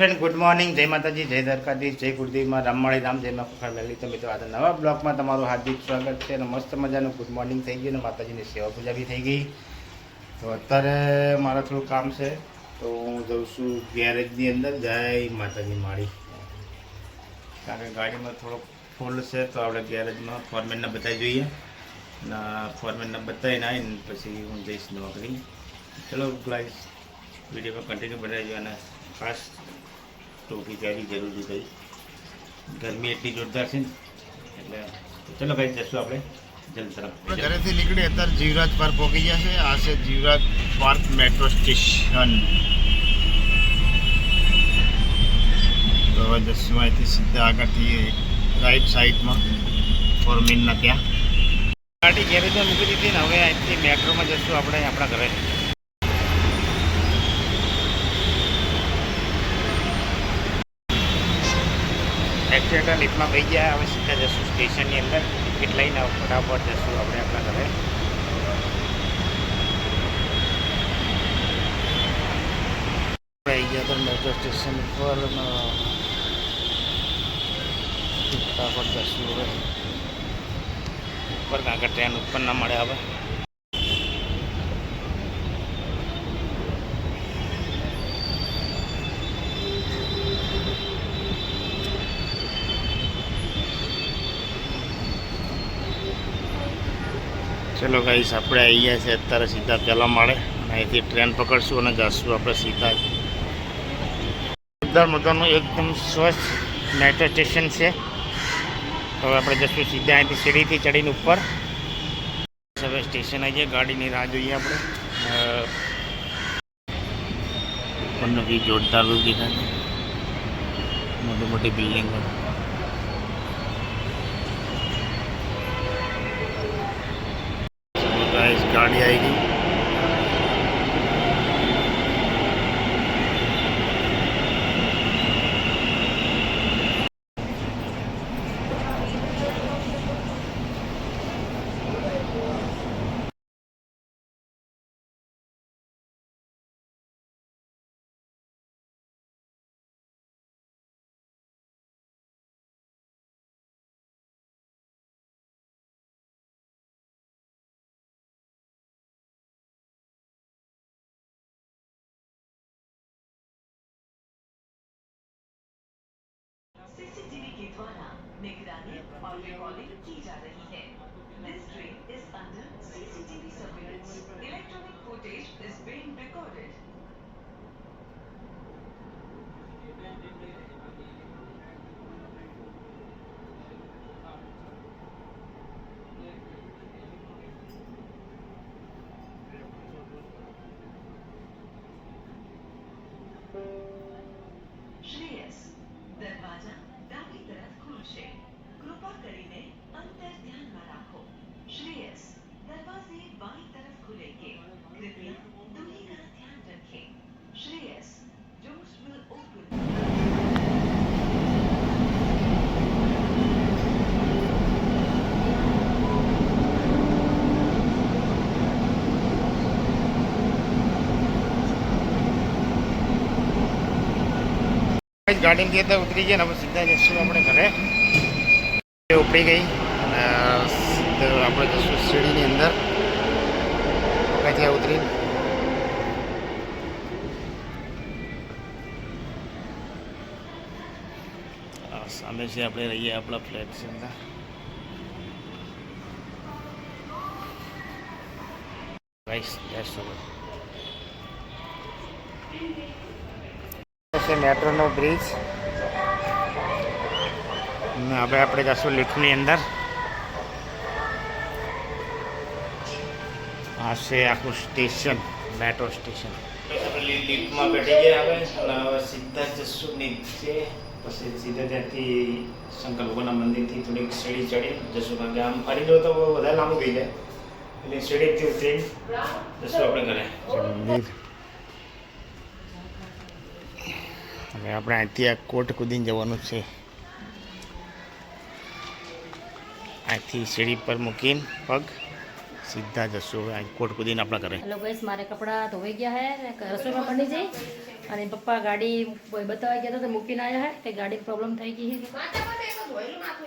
Friend good morning, જય માતાજી, જય દ્વારકાધીશ, જય ગુરુદેવમાં રામવાળી રામ, જય માં મેળવી. તો મિત્રો આજે નવા બ્લોગમાં તમારું હાર્દિક સ્વાગત છે અને મસ્ત મજાનું ગુડ મોર્નિંગ થઈ ગયું અને માતાજીની સેવા પૂજા બી થઈ ગઈ. તો અત્યારે મારે થોડું કામ છે તો હું જઉં છું ગેરેજની અંદર. જય માતાજી માળી, કારણ કે ગાડીમાં થોડોક ફોલ્ડ છે તો આપણે ગેરેજમાં ફોરમેનને બતાવી જોઈએ અને ફોરમેનને બતાવીને આવીને પછી હું જઈશ નોકરી. ચલો ગાઈસ, વિડીયોમાં કન્ટિન્યુ બનાવી અને ખાસ ટોપી પહેરવી જરૂરી થઈ, ગરમી એટલી જોરદાર છે ને એટલે ચલો ભાઈ જશું આપણે જલ્દી તરફ. ઘરેથી નીકળી અત્યારે જીવરાજ પાર્ક પહોંચી ગયા છે. આ છે જીવરાજ પાર્ક મેટ્રો સ્ટેશન. તો હવે જશું અહીંથી સીધા આગળથી રાઈટ સાઈડમાં ફોરમેનના ત્યાં ગાડી ગેરેજમાં મૂકી દીધી ને હવે અહીંથી મેટ્રોમાં જશું આપણે આપણા ઘરે. એક્સિડન્ટ લિફ્ટમાં ગઈ ગયા, હવે સીધા જશું સ્ટેશનની અંદર. ટિકિટ લઈને ફટાફટ જશું આપણે આપણા ઘરે. આવી ગયા તો મેટ્રો સ્ટેશન ઉપર ફટાફટ જશું હવે ઉપર, કારણ કે ટ્રેન ઉપર ના મળે હવે. ચલો ગાઈસ, આપણે આવી ગયા છે અત્યારે સીધા પહેલાં માળે અને અહીંથી ટ્રેન પકડશું અને જઈશું આપણે સીધા. જોરદાર મજાનું એકદમ સ્વચ્છ મેટ્રો સ્ટેશન છે. હવે આપણે જઈશું સીધા અહીંથી સીડીથી ચડીને ઉપર. હવે સ્ટેશન આવી જાય, ગાડીની રાહ જોઈએ આપણે. ઉપરનો બી જોરદાર વ્યૂ દેખાય, મોટી મોટી બિલ્ડિંગો. ગાડી આવી ગઈ. सीसीटीवी के द्वारा निगरानी और रिकॉर्डिंग की जा रही है. This train is under CCTV surveillance. Electronic footage is being recorded. Shreyas, दरवाजा डाबी तरफ खुलशे. कृपा करीने अंतर ध्याનમાં રાખો. श्रेयस, दरवाजे बाई तरफ खुलेंगे. कृपया दूरी का ध्यान रखें. Shreyas, doors will open. ગાડીની અંદર ઉતરી ગયા ને હવે સીધા જશું આપણે ઘરે. ઉપડી ગઈ અને આપણે જશું સીડીની અંદર. ત્યાં ઉતરી સામે છે આપણે રહીએ આપણા ફ્લેટની અંદર. મેટ્રોનો બ્રિજ. હવે આપણે જશું લિફ્ટની અંદર. આ છે આખું સ્ટેશન, મેટ્રો સ્ટેશન. લિફ્ટમાં બેઠી ગયા હવે અને હવે સીધા જશું નીચે. પછી સીધા ત્યાંથી શંકર ભગવાનના મંદિરથી થોડીક સીડી ચડી જશું, કારણ કે આમ ફરી લો તો વધારે લાંબુ થઈ જાય એટલે સીડીથી ઉતરી જશું આપણે ઘરે. હવે આપણે અહીંથી આ કોટ કૂદીને જવાનું છે. અહીંથી સીડી પર મૂકીને પગ સીધા જશું હવે કોટ કૂદીને આપણા ઘરે. હેલો ગાઈસ, મારે કપડાં ધોવાઈ ગયા है, रसोई में पड़नी चाहिए અને પપ્પા ગાડી બતાવવા ગયા હતા તો મૂકીને આવ્યા હે તે ગાડી પ્રોબ્લેમ થઈ ગઈ છે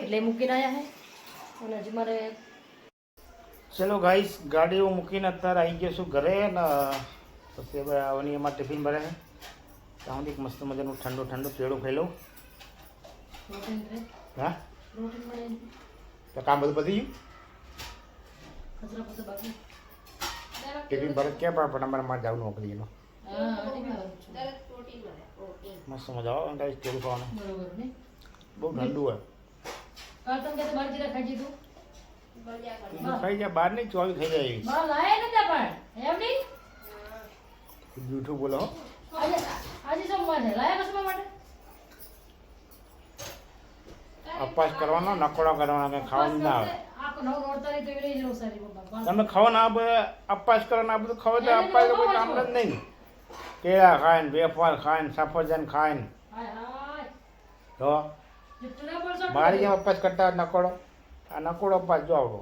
એટલે મૂકીને આવ્યા હે અને હજી મારે ચલો ગાઈસ ગાડી હું મૂકીને અત્યારે આવી ગયો છું ઘરે ને પછી હવે આવવાની એમાં ટિફિન ભરે છે ત્યાં એક મસ્ત મજાનું ઠંડુ ઠંડુ પેડું ખાઈ લઉં. હા તો કામ બધું પતી ગયું ટિફિન ભરે ક્યાં પણ અમારે મારે જવું નોકરીનો મસ્ત મજા આવે ગાઈસ પેડું ખાવાનું બહુ ઠંડુ હોય ખાઈ જાય બહાર નહીં ચોવી ખાઈ જાય જૂઠું બોલો અપવાસ કરવાનો નકોડા કરવાના કંઈ ખાવાનું ના આવે તમે ખાઓ ને આ બધા અપવાસ કરો ને આ બધું ખાવ તો અપવાસ તો કોઈ કામ જ નહીં. કેળા ખાય ને વેફર ખાય ને સફરજન ખાય ને તો મારી જેમ અપવાસ કરતા હોય નકોડો આ નકોડો અપવાસ જો આવડો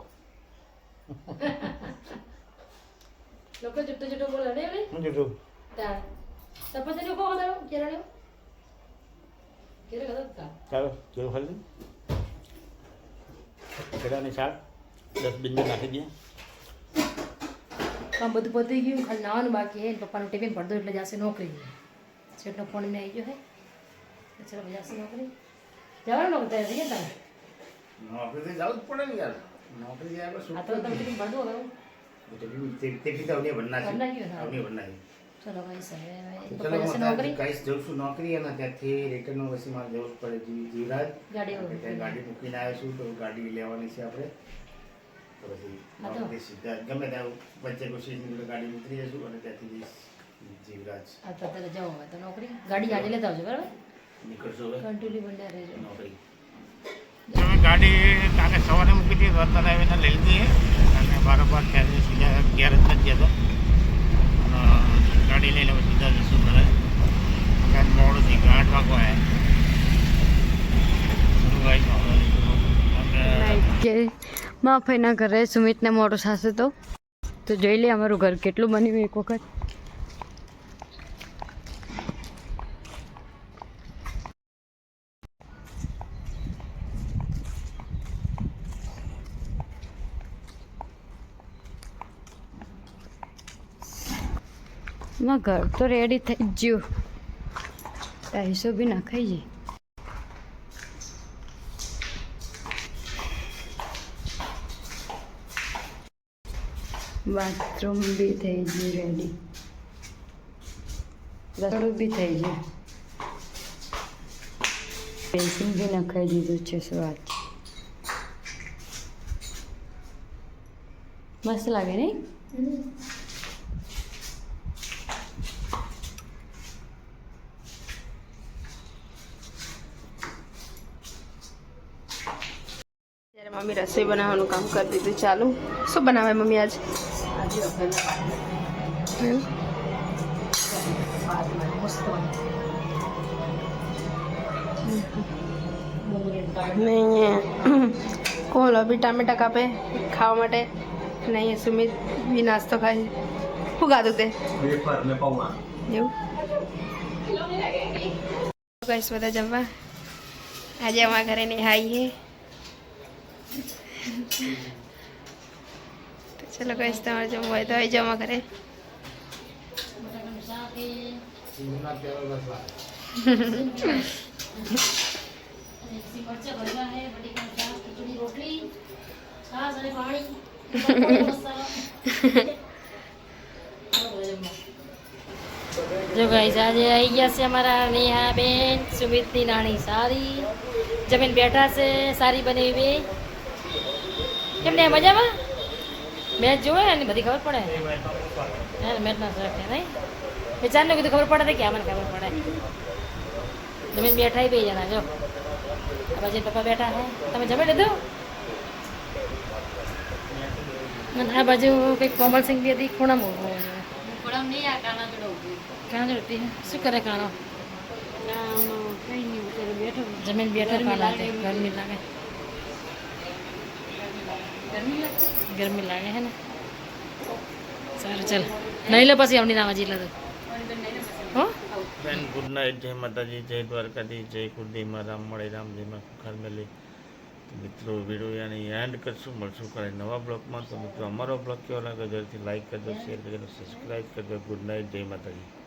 લોકો જુટ્ટો જુટ્ટો બોલે ને હું જૂઠું સફરજન કો હોદા કેરળે કેરળે કદા ચાલો કેળું ખાલી કેળાની શાક 10 બિંદુ નાખી દઈએ. કામ બધું પતી ગયું ખાલી નાવાનું બાકી હે પપ્પાનું ટિફિન ભરદો એટલે જશે નોકરી છેટનો ફોન ને આવી ગયો હે ચલો જશે નોકરી જવાનું નોકરી તૈયાર થઈ ગયા નોકરી જવું જ પડે ને યાર નોકરી જાય બસ આ તો તમે ટિફિન ભરદો હવે ટિફિન તો અવની ભરના છે અવની ભરના છે. ચલો ગાઈસ હવે ચલો પપ્પા જશે નોકરી ગાઈસ જઉં છું નોકરી અને ત્યાંથી રિટર્ન પછી મારે જવું પડે જીવરાજ ગાડી ત્યાં ગાડી મૂકીને આવ્યો છું તો ગાડી લેવાની છે આપણે તો પછી નોકરી સીધા ગમે ત્યાં વચ્ચે કોઈ ગાડી ઉતરી જશું અને ત્યાંથી જઈશ જીવરાજ. આ તો અત્યારે જાઓ હવે તો નોકરી ગાડી આજે લેતા આવજો બરાબર નીકળશું હવે કન્ટિન્યુ બંધ રહેજો નોકરી. તમે ગાડી કાલે સવારે મૂકી હતી તો અત્યારે આવીને લઈ લીધી અને બારોબાર ત્યારે સીધા ઘેર જ નથી જતો ગાડી લઈને સીધા જશું ઘરે ત્યાં મોડુંથી 8 વાગવા કે માફઈના ઘરે સુમિતને મોટો સાસુ તો જોઈ લે અમારું ઘર કેટલું બન્યું એક વખત. ઘર તો રેડી થઈ ગયું ટાઈસો બી નાખાઈ જાય. બાથરૂમ બી થઈ ગયું રેડી રસોડું બી થઈ ગયું બેસિન બી નખાઈ દીધું છે. શું વાત મસ્ત લાગે નહીં? મમ્મી રસોઈ બનાવવાનું કામ કરી દીધું ચાલુ. શું બનાવે મમ્મી આજ? કોણ બી ટામેટા કાપે ખાવા માટે અને અહીંયા સુમિત બી નાસ્તો ખાય. શું ખાધું તે? એવું કઈશ બધા જમવા આજે અમારા ઘરે નહીં હાઈ તો ચલો કઈશ તમારે જમવું હોય તો આવી જાઓ અમારા ઘરે. જો ગાઈસ આજે આવી ગયા છે અમારા નેહા બેન સુમિતની નાની સારી જમીન બેઠા છે સારી બનાવી કેમને મજામાં મેચ જોવે ને બધી ખબર પડે હે મેચ ના રાખે નહીં વિચારને કીધું ખબર પડે કે મને ખબર પડે જમીન બેઠા બે જણા જો આ બાજુ પપ્પા બેઠા હે તમે જમી લીધું અને આ બાજુ કંઈક કોમલસિંહ બી હતી ખૂણામાં કાણા જોડતી શું કરે કાણો જમીન બેઠો કાણા ગરમી લાગે ગરમી લાગે હે ને સારું ચાલ નહીં લે પછી અમની નામ હજી તો હો ફ્રેન્ડ ગુડ નાઇટ, જય માતાજી, જય દ્વારકાધીશ, જય કુળદેવીમાં રામ મળે રામ, જયમાં ખુખાર મેલે. તો મિત્રો વિડીયો યાની એન્ડ કરશું, મળશું કાલે નવા બ્લોગમાં. તો મિત્રો અમારો બ્લોગ કેવો લાગે જરૂરથી લાઈક કરજો, શેર કરજો, સબસ્ક્રાઈબ કરજો. ગુડ નાઇટ, જય માતાજી.